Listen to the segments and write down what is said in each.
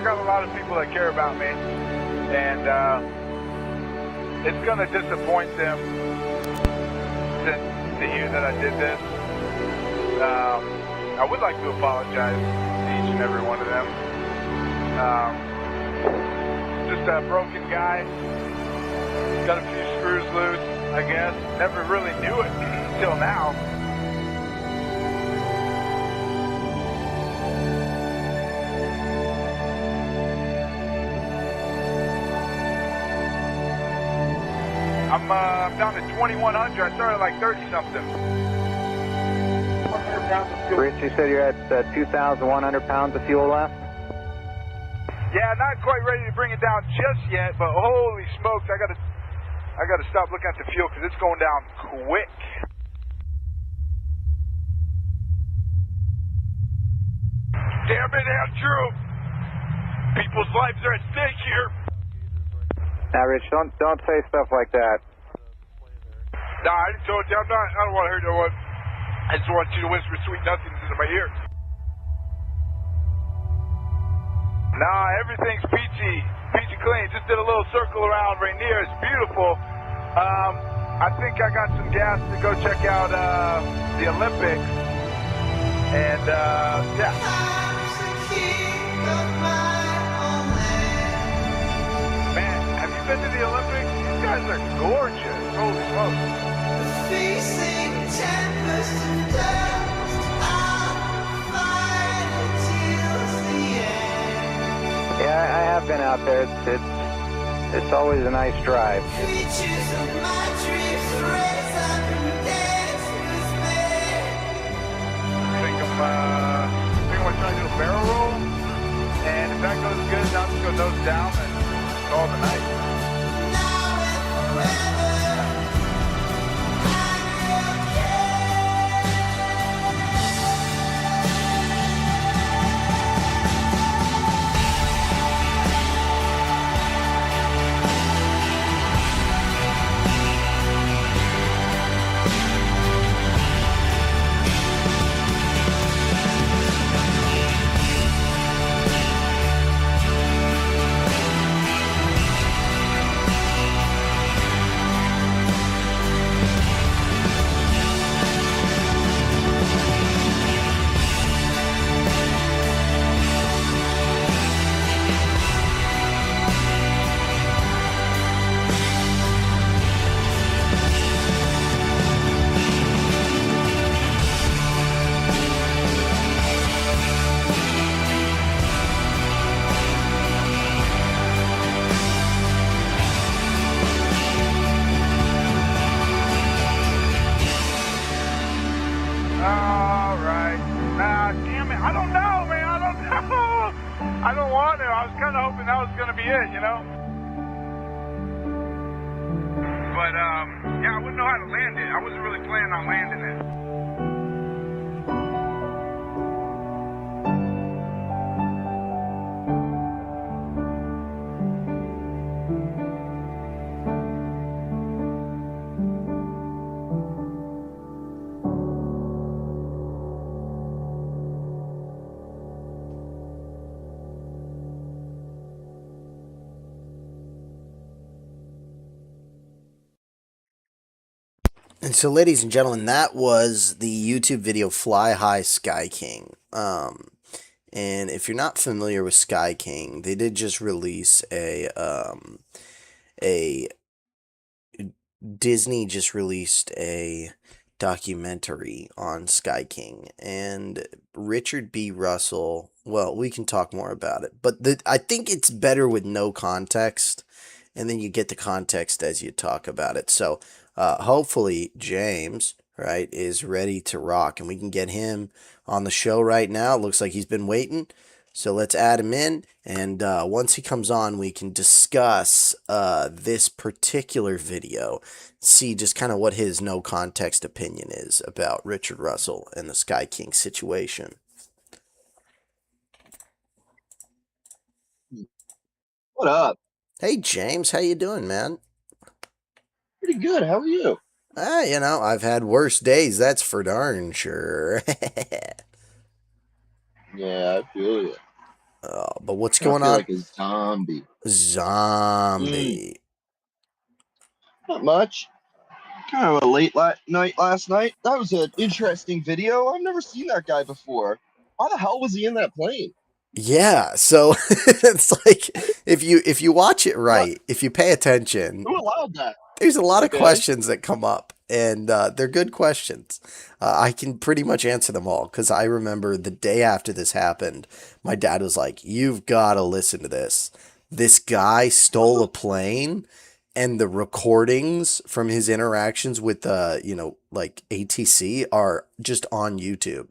got a lot of people that care about me, and it's gonna disappoint them to hear that I did this. I would like to apologize to each and every one of them. Just a broken guy, got a few screws loose, I guess. Never really knew it until now. I'm down to 2,100. I started like 30-something. Rich, you said you're at 2,100 pounds of fuel left? Yeah, not quite ready to bring it down just yet, but holy smokes, I gotta stop looking at the fuel because it's going down quick. Damn it, Andrew! People's lives are at stake here. Now, Rich, don't say stuff like that. Nah, I just told you, I don't want to hear no one. I just want you to whisper sweet nothings into my ear. Nah, everything's peachy clean. Just did a little circle around Rainier. It's beautiful. I think I got some gas to go check out the Olympics. And, yeah. Man, have you been to the Olympics? These guys are gorgeous. Holy smokes. Facing tempest and dust, I'll fight until the end. Yeah, I have been out there. It's always a nice drive. Creatures of my dreams raise up and dance with me. I think I'm gonna try to do a barrel roll. And if that goes good, I'll just go nose down and call it a night. Now and forever. I don't want to. I was kind of hoping that was going to be it, you know? But, yeah, I wouldn't know how to land it. I wasn't really planning on landing it. And so, ladies and gentlemen, that was the YouTube video Fly High Sky King. And if you're not familiar with Sky King, they did just release Disney just released a documentary on Sky King, and Richard B. Russell, well, we can talk more about it, but I think it's better with no context, and then you get the context as you talk about it. So hopefully James, right, is ready to rock, and we can get him on the show right now. It looks like he's been waiting, so let's add him in, and once he comes on, we can discuss this particular video, see just kind of what his no context opinion is about Richard Russell and the Sky King situation. What up? Hey James, how you doing, man? Pretty good. How are you? You know, I've had worse days, that's for darn sure. Yeah, I feel you. But what's I going feel on? like a zombie. Zombie. Not much. Kind of a late night last night. That was an interesting video. I've never seen that guy before. Why the hell was he in that plane? Yeah, so it's like if you watch it What? right, if you pay attention, Who allowed that? there's a lot of Okay. questions that come up, and they're good questions. I can pretty much answer them all because I remember the day after this happened, my dad was like, "You've got to listen to this. This guy stole a plane, and the recordings from his interactions with like ATC are just on YouTube."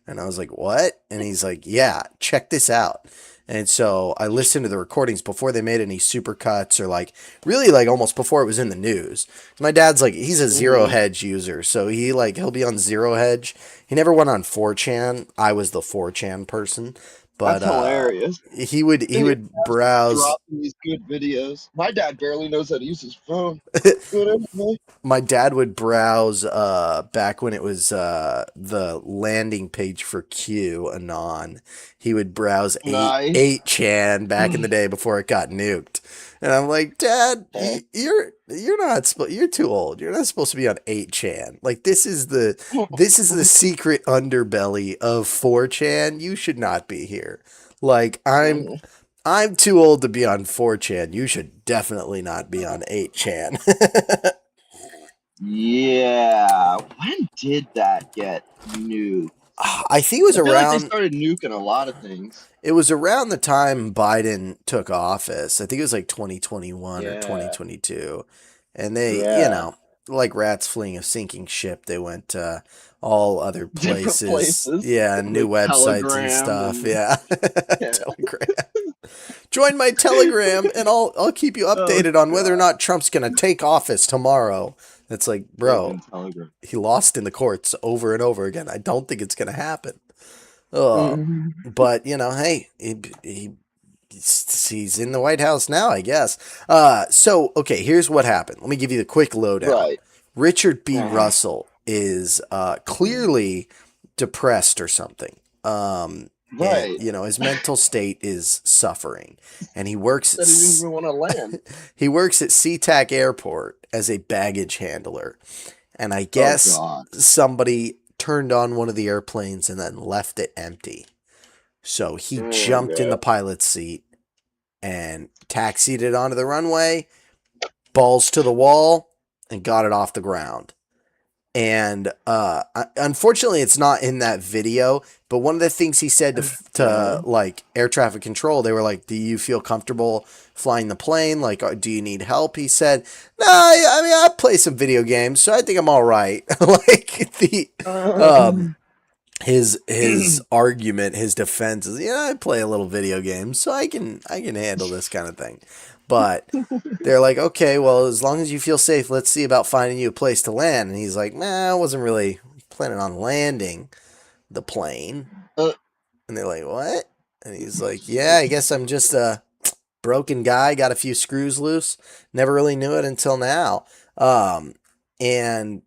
And I was like, "What?" And he's like, "Yeah, check this out." And so I listened to the recordings before they made any supercuts or like really like almost before it was in the news. My dad's like he's a zero Mhm. hedge user, so he'll be on zero hedge. He never went on 4chan. I was the 4chan person, but That's hilarious. he would browse. Dropping these good videos. My dad barely knows how to use his phone. Good anyway. My dad would browse back when it was the landing page for Q Anon. He would browse Nice. 8chan back in the day before it got nuked. And I'm like, "Dad, you're you're too old. You're not supposed to be on 8chan. Like this is the secret underbelly of 4chan. You should not be here. Like I'm too old to be on 4chan. You should definitely not be on 8chan." Yeah. When did that get nuked? I think it was I feel like they around started nuking a lot of things. the time Biden took office. I think it was like 2021 or Yeah. 2022. And they, Yeah. like rats fleeing a sinking ship, they went to all other Different places. places. Yeah, new Like websites and Telegram stuff. and- Yeah. Yeah. Telegram. Join my Telegram and I'll keep you updated on whether or not Trump's going to take office tomorrow. It's like, bro, Open Telegram. he lost in the courts over and over again. I don't think it's going to happen. But hey, he's in the White House now, I guess. So okay, here's what happened. Let me give you the quick lowdown. Right. Richard B. Russell is clearly depressed or something. Right. And, his mental state is suffering, and he works. That he didn't even want to land. He works at SEATAC Airport as a baggage handler, and I guess somebody turned on one of the airplanes and then left it empty. So he jumped in the pilot's seat and taxied it onto the runway, balls to the wall, and got it off the ground. And unfortunately, it's not in that video. But one of the things he said to like air traffic control, they were like, "Do you feel comfortable flying the plane? Like, do you need help?" He said, "No, I mean, I play some video games, so I think I'm all right." Like his argument, his defense is, I play a little video game, so I can handle this kind of thing. But they're like, "Okay, well, as long as you feel safe, let's see about finding you a place to land." And he's like, "Nah, I wasn't really planning on landing the plane." And they're like, "What?" And he's like, "Yeah, I guess I'm just a broken guy, got a few screws loose. Never really knew it until now." And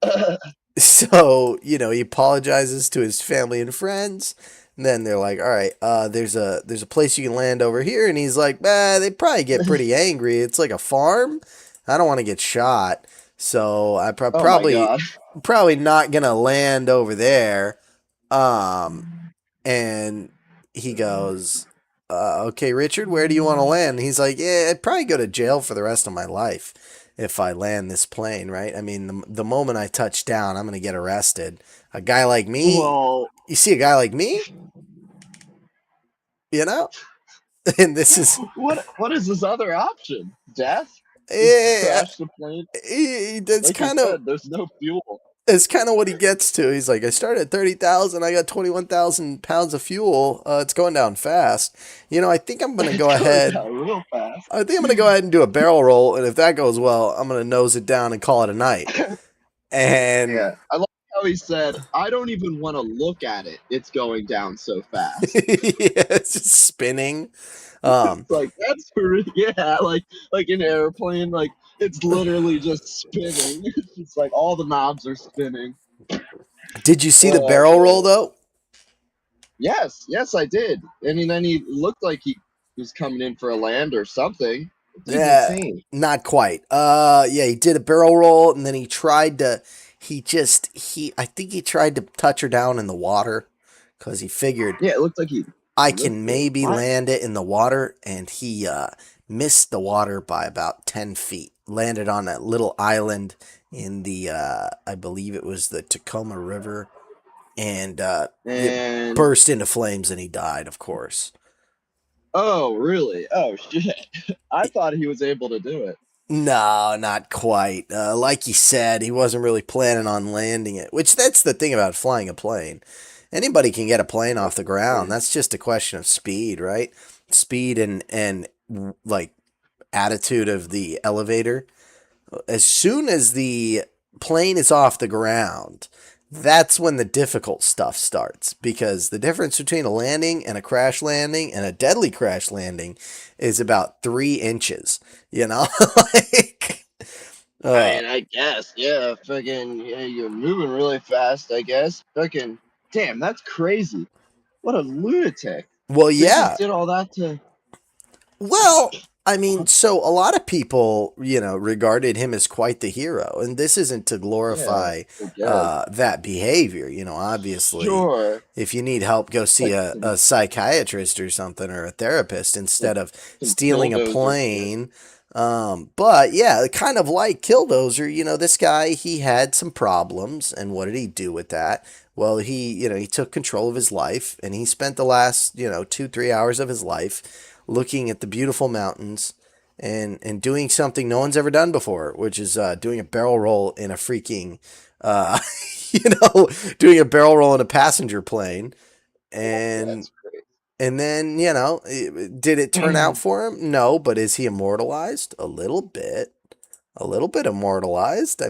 so, he apologizes to his family and friends. And then they're like, "All right, there's a place you can land over here." And he's like, "They probably get pretty angry. It's like a farm. I don't want to get shot. So I probably not going to land over there." And he goes, "Okay, Richard, where do you want to land?" And he's like, "Yeah, I'd probably go to jail for the rest of my life if I land this plane, right? I mean, the moment I touch down, I'm going to get arrested. A guy like me, you see a guy like me, and this is what is his other option? Death? Crash the plane? That's kind of there's no fuel. It's kind of what he gets to. He's like, "I started at 30,000. I got 21,000 pounds of fuel. It's going down fast. I think I'm going to go ahead. Real fast. I think I'm going to go ahead and do a barrel roll. And if that goes well, I'm going to nose it down and call it a night." And yeah, I like how he said, "I don't even want to look at it. It's going down so fast." Yeah, it's just spinning. It's like that's like an airplane. Like it's literally just spinning. It's like all the knobs are spinning. Did you see the barrel roll though? Yes, I did. And then he looked like he was coming in for a land or something. The dude's Yeah, insane. not quite. Yeah, he did a barrel roll and then he tried to I think he tried to touch her down in the water because he figured Yeah, it looked like he I can lifted. maybe What? land it in the water, and he missed the water by about 10 feet. Landed on a little island in the I believe it was the Tacoma River, and it And burst into flames and he died, of course. oh, really? Oh shit! I thought he was able to do it. No, not quite. Like you said, he wasn't really planning on landing it, which that's the thing about flying a plane. Anybody can get a plane off the ground. That's just a question of speed, right? Speed and like attitude of the elevator. As soon as the plane is off the ground, that's when the difficult stuff starts, because the difference between a landing and a crash landing and a deadly crash landing is about 3 inches, you know? like, I uh, mean, I guess, yeah. Fucking, yeah, you're moving really fast. I guess. Fucking, damn, that's crazy. What a lunatic. well, So he just yeah. did all that to. Well, I mean, so a lot of people, regarded him as quite the hero, and this isn't to Yeah, glorify I guess. that behavior. Obviously, Sure. if you need help, go see Like a psychiatrist or something, or a therapist, instead of some stealing a killdozer shit. plane. But yeah, kind of like Killdozer, this guy, he had some problems, and what did he do with that? Well, he took control of his life, and he spent the last, 2, 3 hours of his life looking at the beautiful mountains and doing something no one's ever done before, which is doing a barrel roll in a freaking, uh, doing a barrel roll in a passenger plane. And That's great. and then, did it turn out for him? No, but is he immortalized? A little bit. A little bit immortalized. I